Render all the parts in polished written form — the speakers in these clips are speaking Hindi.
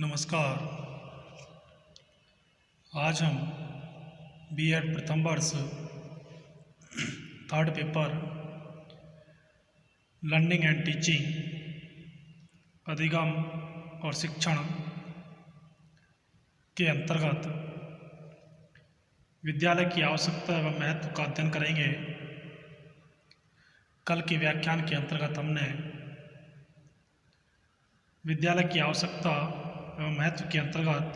नमस्कार। आज हम बीएड प्रथम वर्ष third paper learning and teaching अधिगम और शिक्षण के अंतर्गत विद्यालय की आवश्यकता एवं महत्व का अध्ययन करेंगे। कल के व्याख्यान के अंतर्गत हमने विद्यालय की आवश्यकता एवं महत्व के अंतर्गत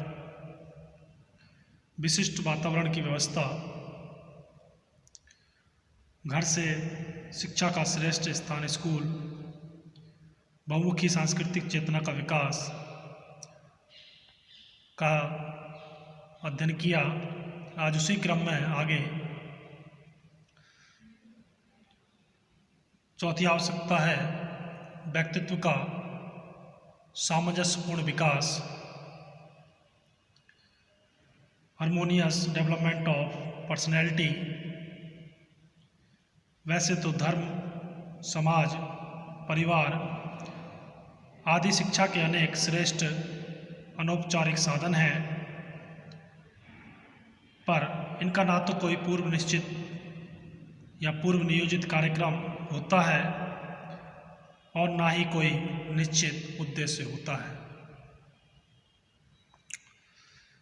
विशिष्ट वातावरण की व्यवस्था, घर से शिक्षा का श्रेष्ठ स्थान स्कूल, बहुमुखी सांस्कृतिक चेतना का विकास का अध्ययन किया। आज उसी क्रम में आगे चौथी आवश्यकता है व्यक्तित्व का सामंजस्यपूर्ण विकास, हार्मोनियस डेवलपमेंट ऑफ पर्सनैलिटी। वैसे तो धर्म, समाज, परिवार आदि शिक्षा के अनेक श्रेष्ठ अनौपचारिक साधन हैं, पर इनका ना तो कोई पूर्व निश्चित या पूर्व नियोजित कार्यक्रम होता है और ना ही कोई निश्चित उद्देश्य होता है।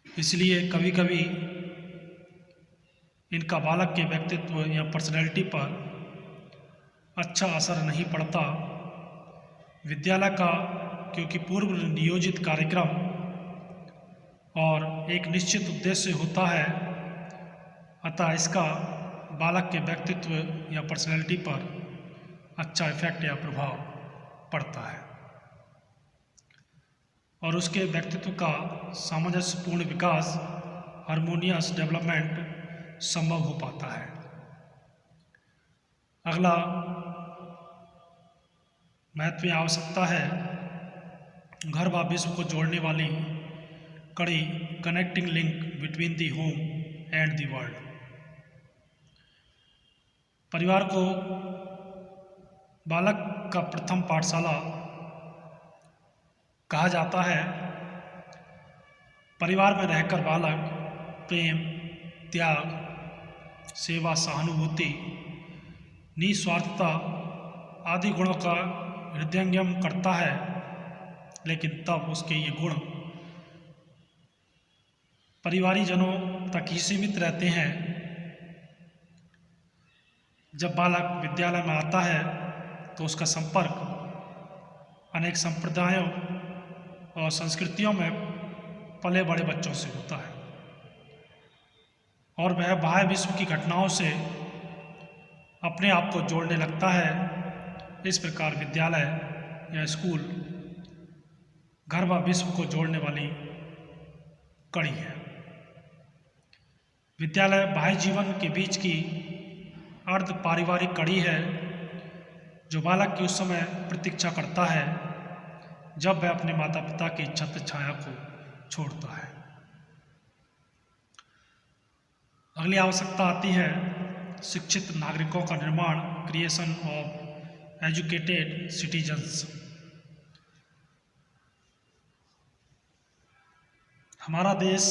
इसलिए कभी कभी इनका बालक के व्यक्तित्व या पर्सनैलिटी पर अच्छा असर नहीं पड़ता। विद्यालय का क्योंकि पूर्व नियोजित कार्यक्रम और एक निश्चित उद्देश्य होता है, अतः इसका बालक के व्यक्तित्व या पर्सनैलिटी पर अच्छा इफेक्ट या प्रभाव पड़ता है और उसके व्यक्तित्व का सामंजस्यपूर्ण विकास, हार्मोनियस डेवलपमेंट संभव हो पाता है। अगला महत्वपूर्ण आवश्यकता है घर व विश्व को जोड़ने वाली कड़ी, connecting link between the home and the world. परिवार को बालक का प्रथम पाठशाला कहा जाता है। परिवार में रहकर बालक प्रेम, त्याग, सेवा, सहानुभूति, निस्वार्थता आदि गुणों का हृदयंगम करता है, लेकिन तब उसके ये गुण परिवारीजनों तक ही सीमित रहते हैं। जब बालक विद्यालय में आता है तो उसका संपर्क अनेक संप्रदायों और संस्कृतियों में पले बड़े बच्चों से होता है और वह बाह्य विश्व की घटनाओं से अपने आप को जोड़ने लगता है। इस प्रकार विद्यालय या स्कूल घर व विश्व को जोड़ने वाली कड़ी है। विद्यालय बाह्य जीवन के बीच की अर्ध पारिवारिक कड़ी है जो बालक की उस समय प्रतीक्षा करता है जब वह अपने माता पिता की छत्र छाया को छोड़ता है। अगली आवश्यकता आती है शिक्षित नागरिकों का निर्माण, क्रिएशन ऑफ एजुकेटेड सिटीजन्स। हमारा देश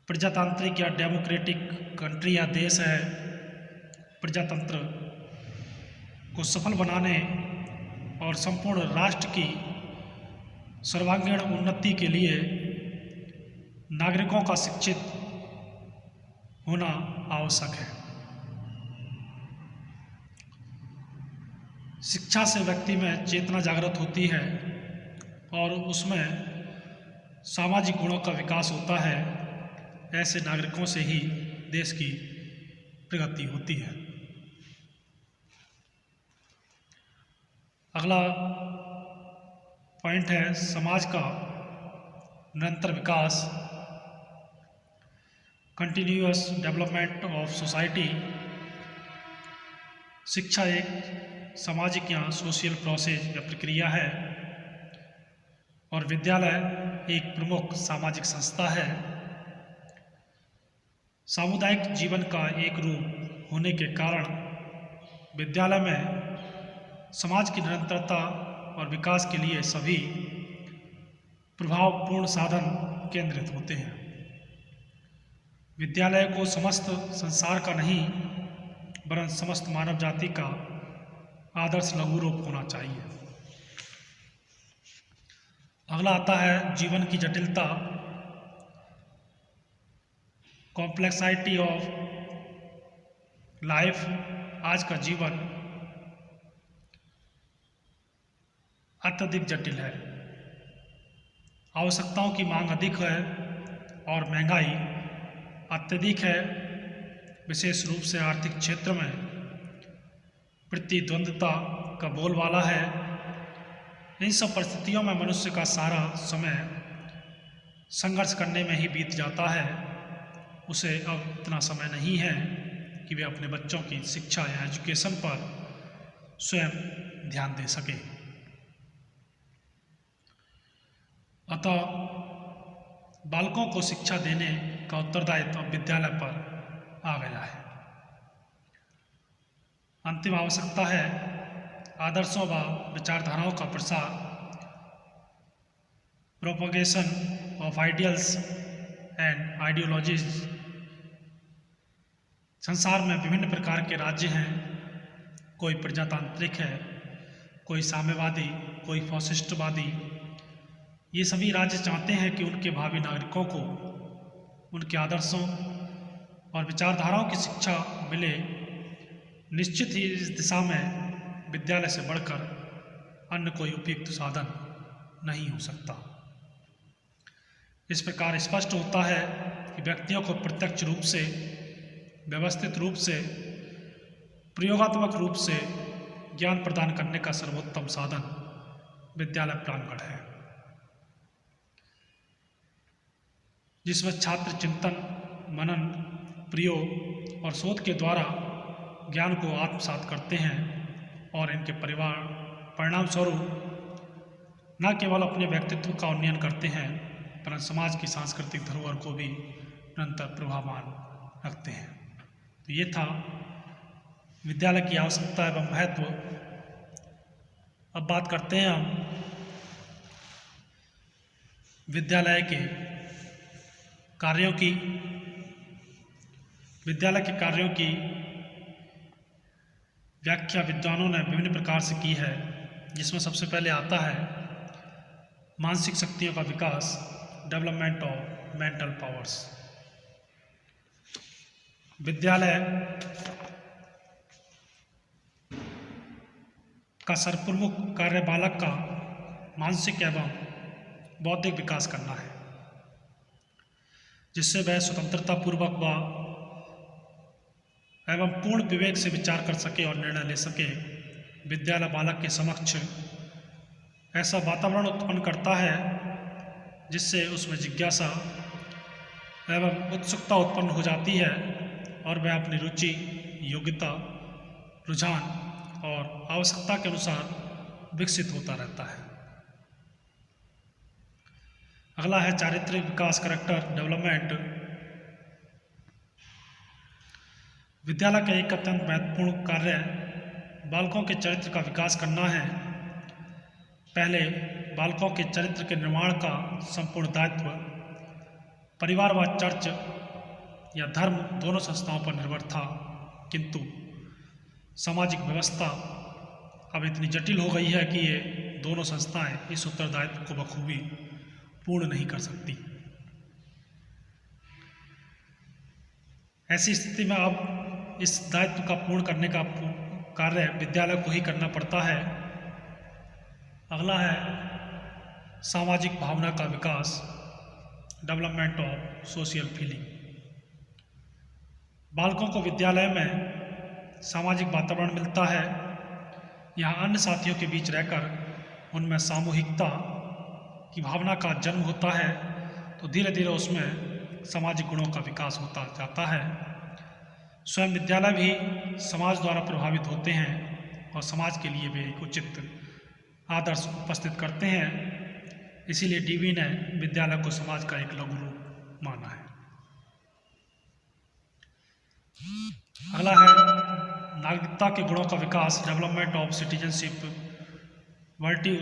प्रजातांत्रिक या डेमोक्रेटिक कंट्री या देश है। प्रजातंत्र को सफल बनाने और संपूर्ण राष्ट्र की सर्वांगीण उन्नति के लिए नागरिकों का शिक्षित होना आवश्यक है। शिक्षा से व्यक्ति में चेतना जागृत होती है और उसमें सामाजिक गुणों का विकास होता है। ऐसे नागरिकों से ही देश की प्रगति होती है। अगला पॉइंट है समाज का निरंतर विकास, कंटिन्यूअस डेवलपमेंट ऑफ सोसाइटी। शिक्षा एक सामाजिक या सोशल प्रोसेस या प्रक्रिया है और विद्यालय एक प्रमुख सामाजिक संस्था है। सामुदायिक जीवन का एक रूप होने के कारण विद्यालय में समाज की निरंतरता और विकास के लिए सभी प्रभावपूर्ण साधन केंद्रित होते हैं। विद्यालय को समस्त संसार का नहीं वरन समस्त मानव जाति का आदर्श लघु रूप होना चाहिए। अगला आता है जीवन की जटिलता, कॉम्प्लेक्सिटी ऑफ लाइफ। आज का जीवन अत्यधिक जटिल है, आवश्यकताओं की मांग अधिक है और महंगाई अत्यधिक है। विशेष रूप से आर्थिक क्षेत्र में प्रतिद्वंद्विता का बोलबाला है। इन सब परिस्थितियों में मनुष्य का सारा समय संघर्ष करने में ही बीत जाता है। उसे अब इतना समय नहीं है कि वे अपने बच्चों की शिक्षा या एजुकेशन पर स्वयं ध्यान दे सके। अतः बालकों को शिक्षा देने का उत्तरदायित्व अब विद्यालय पर आ गया है। अंतिम आवश्यकता है आदर्शों व विचारधाराओं का प्रसार, propagation of ideals and ideologies. संसार में विभिन्न प्रकार के राज्य हैं, कोई प्रजातांत्रिक है, कोई साम्यवादी, कोई फॉसिस्टवादी। ये सभी राज्य चाहते हैं कि उनके भावी नागरिकों को उनके आदर्शों और विचारधाराओं की शिक्षा मिले। निश्चित ही इस दिशा में विद्यालय से बढ़कर अन्य कोई उपयुक्त साधन नहीं हो सकता। इस प्रकार स्पष्ट होता है कि व्यक्तियों को प्रत्यक्ष रूप से, व्यवस्थित रूप से, प्रयोगात्मक रूप से ज्ञान प्रदान करने का सर्वोत्तम साधन विद्यालय प्रांगण है, जिसमें छात्र चिंतन, मनन, प्रयोग और शोध के द्वारा ज्ञान को आत्मसात करते हैं और इनके परिणाम स्वरूप न केवल अपने व्यक्तित्व का उन्नयन करते हैं परंतु समाज की सांस्कृतिक धरोहर को भी निरंतर प्रभावमान रखते हैं। तो ये था विद्यालय की आवश्यकता एवं महत्व। अब बात करते हैं हम विद्यालय के कार्यों की। विद्यालय के कार्यों की व्याख्या विद्वानों ने विभिन्न प्रकार से की है, जिसमें सबसे पहले आता है मानसिक शक्तियों का विकास, डेवलपमेंट ऑफ मेंटल पावर्स। विद्यालय का सर्वप्रमुख कार्य बालक का मानसिक एवं बौद्धिक विकास करना है, जिससे वह स्वतंत्रता पूर्वक व एवं पूर्ण विवेक से विचार कर सके और निर्णय ले सके। विद्यालय बालक के समक्ष ऐसा वातावरण उत्पन्न करता है जिससे उसमें जिज्ञासा एवं उत्सुकता उत्पन्न हो जाती है और वह अपनी रुचि, योग्यता, रुझान और आवश्यकता के अनुसार विकसित होता रहता है। अगला है चारित्रिक विकास, कैरेक्टर डेवलपमेंट। विद्यालय का एक अत्यंत महत्वपूर्ण कार्य बालकों के चरित्र का विकास करना है। पहले बालकों के चरित्र के निर्माण का संपूर्ण दायित्व परिवार व चर्च या धर्म दोनों संस्थाओं पर निर्भर था, किंतु सामाजिक व्यवस्था अब इतनी जटिल हो गई है कि ये दोनों संस्थाएं इस उत्तरदायित्व को बखूबी पूर्ण नहीं कर सकती। ऐसी स्थिति में अब इस दायित्व का पूर्ण करने का कार्य विद्यालय को ही करना पड़ता है। अगला है सामाजिक भावना का विकास, डेवलपमेंट ऑफ सोशल फीलिंग। बालकों को विद्यालय में सामाजिक वातावरण मिलता है। यहाँ अन्य साथियों के बीच रहकर उनमें सामूहिकता की भावना का जन्म होता है, तो धीरे धीरे उसमें सामाजिक गुणों का विकास होता जाता है। स्वयं विद्यालय भी समाज द्वारा प्रभावित होते हैं और समाज के लिए वे एक उचित आदर्श उपस्थित करते हैं। इसीलिए डीवी ने विद्यालय को समाज का एक लघु रूप माना है। अगला है नागरिकता के गुणों का विकास, डेवलपमेंट ऑफ सिटीजनशिप वर्ट्यू।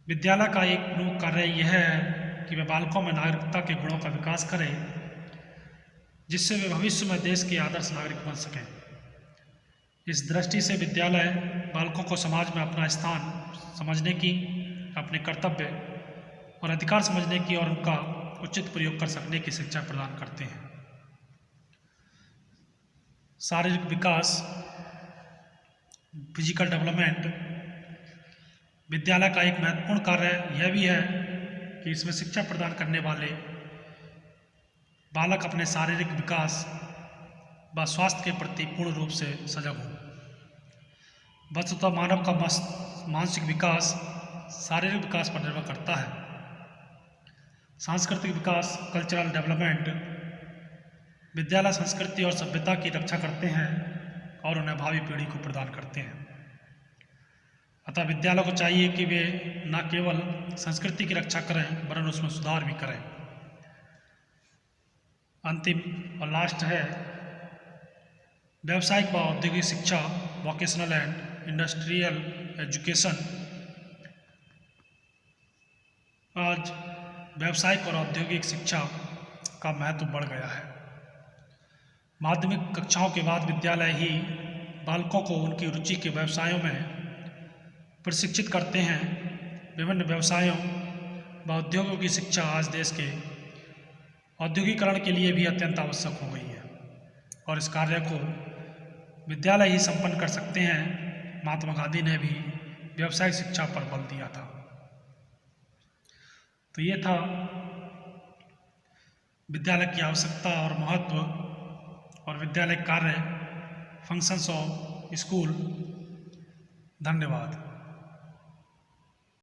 विद्यालय का एक प्रमुख कार्य यह है कि वे बालकों में नागरिकता के गुणों का विकास करें, जिससे वे भविष्य में देश के आदर्श नागरिक बन सकें। इस दृष्टि से विद्यालय बालकों को समाज में अपना स्थान समझने की, अपने कर्तव्य और अधिकार समझने की और उनका उचित प्रयोग कर सकने की शिक्षा प्रदान करते हैं। शारीरिक विकास, फिजिकल डेवलपमेंट, विद्यालय का एक महत्वपूर्ण कार्य यह भी है कि इसमें शिक्षा प्रदान करने वाले बालक अपने शारीरिक विकास व स्वास्थ्य के प्रति पूर्ण रूप से सजग हों। वस्तुतः मानव का मानसिक विकास शारीरिक विकास पर निर्भर करता है। सांस्कृतिक विकास, कल्चरल डेवलपमेंट, विद्यालय संस्कृति और सभ्यता की रक्षा करते हैं और उन्हें भावी पीढ़ी को प्रदान करते हैं। अतः विद्यालय को चाहिए कि वे न केवल संस्कृति की रक्षा करें वरन उसमें सुधार भी करें। अंतिम और लास्ट है व्यावसायिक व औद्योगिक शिक्षा, वोकेशनल एंड इंडस्ट्रियल एजुकेशन। आज व्यावसायिक और औद्योगिक शिक्षा का महत्व बढ़ गया है। माध्यमिक कक्षाओं के बाद विद्यालय ही बालकों को उनकी रुचि के व्यवसायों में प्रशिक्षित करते हैं। विभिन्न व्यवसायों व उद्योगों की शिक्षा आज देश के औद्योगिकरण के लिए भी अत्यंत आवश्यक हो गई है और इस कार्य को विद्यालय ही संपन्न कर सकते हैं। महात्मा गांधी ने भी व्यावसायिक शिक्षा पर बल दिया था। तो ये था विद्यालय की आवश्यकता और महत्व और विद्यालय कार्य, फंक्शंस ऑफ स्कूल। धन्यवाद।